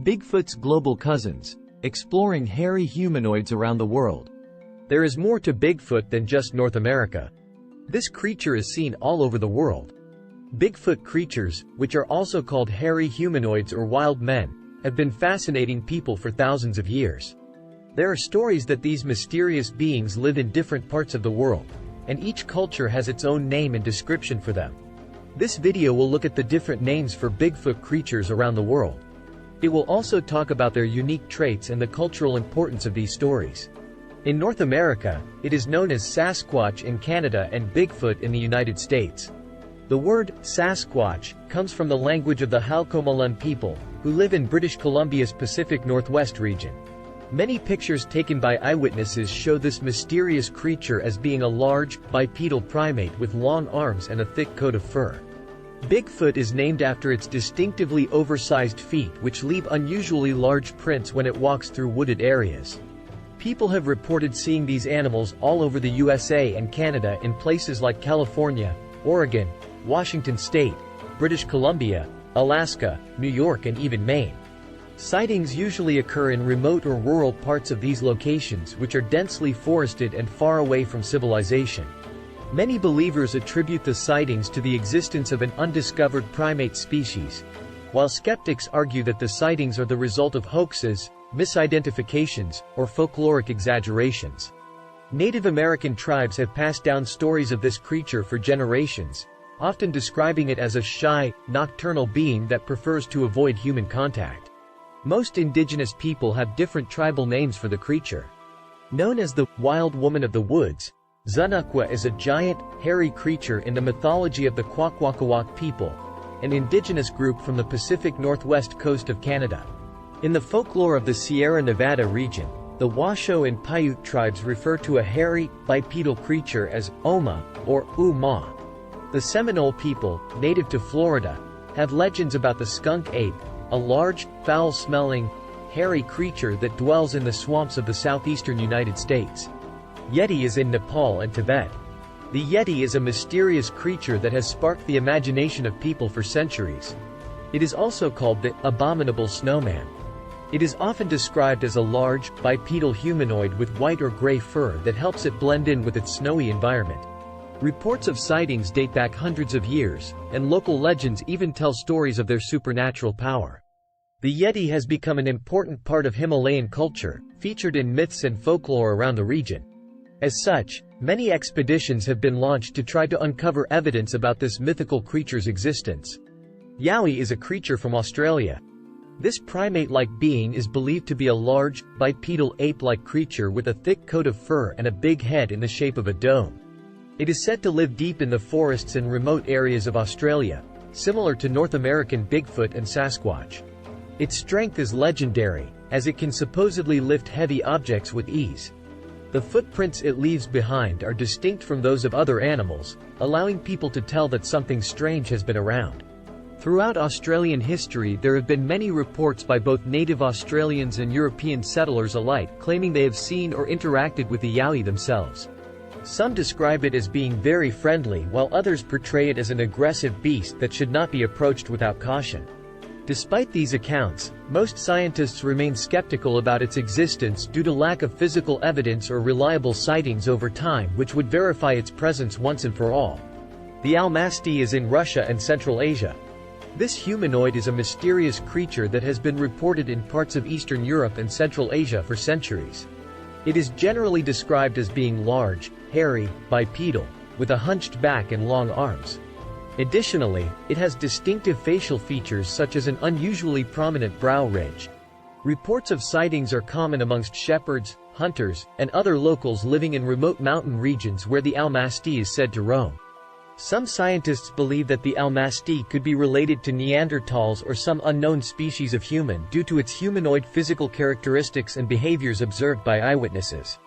Bigfoot's global cousins, exploring hairy humanoids around the world. There is more to Bigfoot than just North America. This creature is seen all over the world. Bigfoot creatures, which are also called hairy humanoids or wild men, have been fascinating people for thousands of years. There are stories that these mysterious beings live in different parts of the world, and each culture has its own name and description for them. This video will look at the different names for Bigfoot creatures around the world. It will also talk about their unique traits and the cultural importance of these stories. In North America, it is known as Sasquatch in Canada and Bigfoot in the United States. The word Sasquatch comes from the language of the Halkomelem people, who live in British Columbia's Pacific Northwest region. Many pictures taken by eyewitnesses show this mysterious creature as being a large, bipedal primate with long arms and a thick coat of fur. Bigfoot is named after its distinctively oversized feet, which leave unusually large prints when it walks through wooded areas. People have reported seeing these animals all over the USA and Canada in places like California, Oregon, Washington State, British Columbia, Alaska, New York, and even Maine. Sightings usually occur in remote or rural parts of these locations, which are densely forested and far away from civilization. Many believers attribute the sightings to the existence of an undiscovered primate species, while skeptics argue that the sightings are the result of hoaxes, misidentifications, or folkloric exaggerations. Native American tribes have passed down stories of this creature for generations, often describing it as a shy, nocturnal being that prefers to avoid human contact. Most indigenous people have different tribal names for the creature. Known as the Wild Woman of the Woods, Zunukwa is a giant, hairy creature in the mythology of the Kwakwaka'wakw people, an indigenous group from the Pacific Northwest coast of Canada. In the folklore of the Sierra Nevada region, the Washoe and Paiute tribes refer to a hairy, bipedal creature as Oma, or U-Ma. The Seminole people, native to Florida, have legends about the skunk ape, a large, foul-smelling, hairy creature that dwells in the swamps of the southeastern United States. Yeti is in Nepal and Tibet. The Yeti is a mysterious creature that has sparked the imagination of people for centuries. It is also called the abominable snowman. It is often described as a large, bipedal humanoid with white or gray fur that helps it blend in with its snowy environment. Reports of sightings date back hundreds of years, and local legends even tell stories of their supernatural power. The Yeti has become an important part of Himalayan culture, featured in myths and folklore around the region. As such, many expeditions have been launched to try to uncover evidence about this mythical creature's existence. Yowie is a creature from Australia. This primate-like being is believed to be a large, bipedal ape-like creature with a thick coat of fur and a big head in the shape of a dome. It is said to live deep in the forests and remote areas of Australia, similar to North American Bigfoot and Sasquatch. Its strength is legendary, as it can supposedly lift heavy objects with ease. The footprints it leaves behind are distinct from those of other animals, allowing people to tell that something strange has been around. Throughout Australian history, there have been many reports by both native Australians and European settlers alike claiming they have seen or interacted with the Yowie themselves. Some describe it as being very friendly, while others portray it as an aggressive beast that should not be approached without caution. Despite these accounts, most scientists remain skeptical about its existence due to lack of physical evidence or reliable sightings over time which would verify its presence once and for all. The Almasty is in Russia and Central Asia. This humanoid is a mysterious creature that has been reported in parts of Eastern Europe and Central Asia for centuries. It is generally described as being large, hairy, bipedal, with a hunched back and long arms. Additionally, it has distinctive facial features such as an unusually prominent brow ridge. Reports of sightings are common amongst shepherds, hunters, and other locals living in remote mountain regions where the Almasty is said to roam. Some scientists believe that the Almasty could be related to Neanderthals or some unknown species of human due to its humanoid physical characteristics and behaviors observed by eyewitnesses.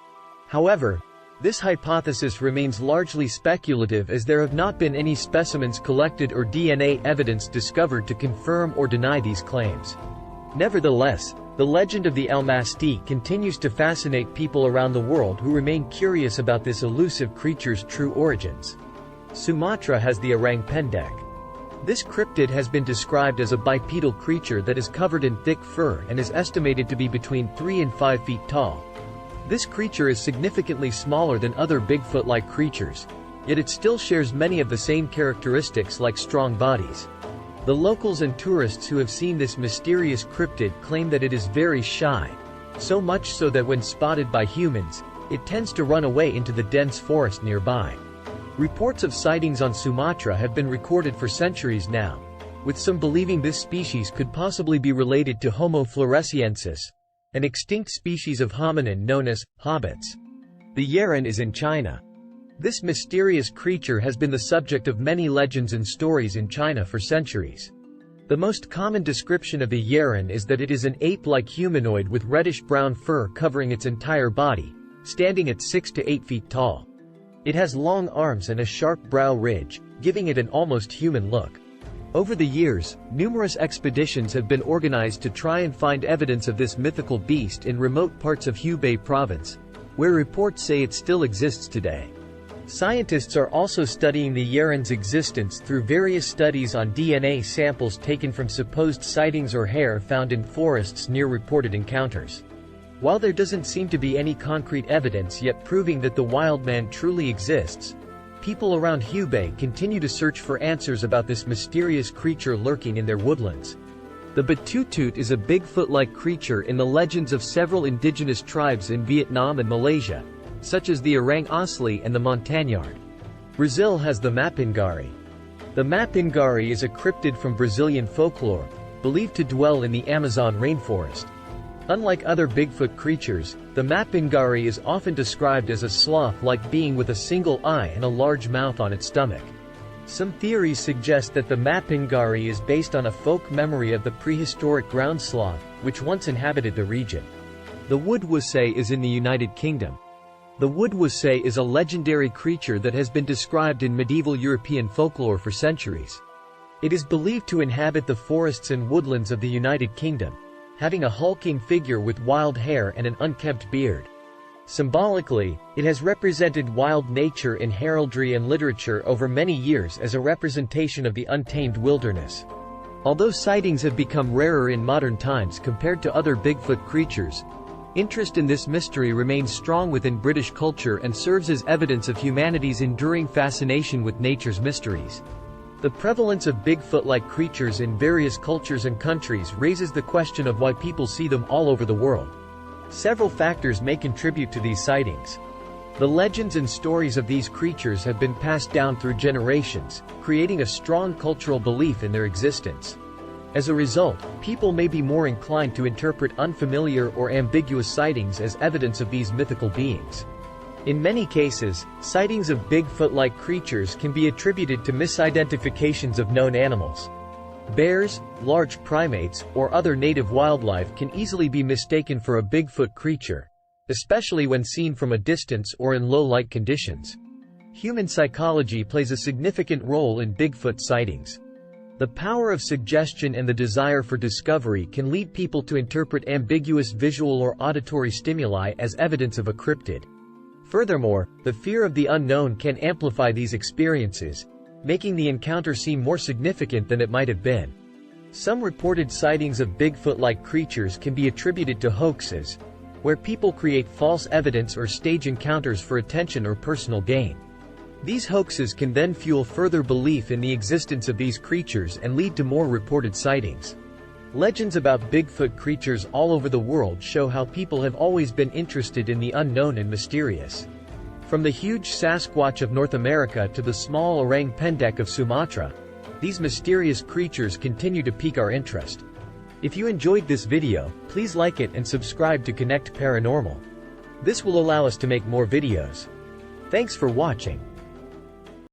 However, this hypothesis remains largely speculative as there have not been any specimens collected or DNA evidence discovered to confirm or deny these claims. Nevertheless, the legend of the Almasty continues to fascinate people around the world who remain curious about this elusive creature's true origins. Sumatra has the Orang Pendek. This cryptid has been described as a bipedal creature that is covered in thick fur and is estimated to be between 3 and 5 feet tall. This creature is significantly smaller than other Bigfoot-like creatures, yet it still shares many of the same characteristics like strong bodies. The locals and tourists who have seen this mysterious cryptid claim that it is very shy, so much so that when spotted by humans, it tends to run away into the dense forest nearby. Reports of sightings on Sumatra have been recorded for centuries now, with some believing this species could possibly be related to Homo floresiensis, an extinct species of hominin known as hobbits. The Yeren is in China. This mysterious creature has been the subject of many legends and stories in China for centuries. The most common description of the Yeren is that it is an ape-like humanoid with reddish-brown fur covering its entire body, standing at 6 to 8 feet tall. It has long arms and a sharp brow ridge, giving it an almost human look. Over the years, numerous expeditions have been organized to try and find evidence of this mythical beast in remote parts of Hubei province, where reports say it still exists today. Scientists are also studying the Yeren's existence through various studies on DNA samples taken from supposed sightings or hair found in forests near reported encounters. While there doesn't seem to be any concrete evidence yet proving that the wild man truly exists, people around Hubei continue to search for answers about this mysterious creature lurking in their woodlands. The Batutut is a Bigfoot-like creature in the legends of several indigenous tribes in Vietnam and Malaysia, such as the Orang Asli and the Montagnard. Brazil has the Mapingari. The Mapingari is a cryptid from Brazilian folklore, believed to dwell in the Amazon rainforest. Unlike other Bigfoot creatures, the Mapingari is often described as a sloth-like being with a single eye and a large mouth on its stomach. Some theories suggest that the Mapingari is based on a folk memory of the prehistoric ground sloth, which once inhabited the region. The Woodwose is in the United Kingdom. The Woodwose is a legendary creature that has been described in medieval European folklore for centuries. It is believed to inhabit the forests and woodlands of the United Kingdom, having a hulking figure with wild hair and an unkempt beard. Symbolically, it has represented wild nature in heraldry and literature over many years as a representation of the untamed wilderness. Although sightings have become rarer in modern times compared to other Bigfoot creatures, interest in this mystery remains strong within British culture and serves as evidence of humanity's enduring fascination with nature's mysteries. The prevalence of Bigfoot-like creatures in various cultures and countries raises the question of why people see them all over the world. Several factors may contribute to these sightings. The legends and stories of these creatures have been passed down through generations, creating a strong cultural belief in their existence. As a result, people may be more inclined to interpret unfamiliar or ambiguous sightings as evidence of these mythical beings. In many cases, sightings of Bigfoot-like creatures can be attributed to misidentifications of known animals. Bears, large primates, or other native wildlife can easily be mistaken for a Bigfoot creature, especially when seen from a distance or in low light conditions. Human psychology plays a significant role in Bigfoot sightings. The power of suggestion and the desire for discovery can lead people to interpret ambiguous visual or auditory stimuli as evidence of a cryptid. Furthermore, the fear of the unknown can amplify these experiences, making the encounter seem more significant than it might have been. Some reported sightings of Bigfoot-like creatures can be attributed to hoaxes, where people create false evidence or stage encounters for attention or personal gain. These hoaxes can then fuel further belief in the existence of these creatures and lead to more reported sightings. Legends about Bigfoot creatures all over the world show how people have always been interested in the unknown and mysterious. From the huge Sasquatch of North America to the small Orang Pendek of Sumatra, these mysterious creatures continue to pique our interest. If you enjoyed this video, please like it and subscribe to Connect Paranormal. This will allow us to make more videos. Thanks for watching.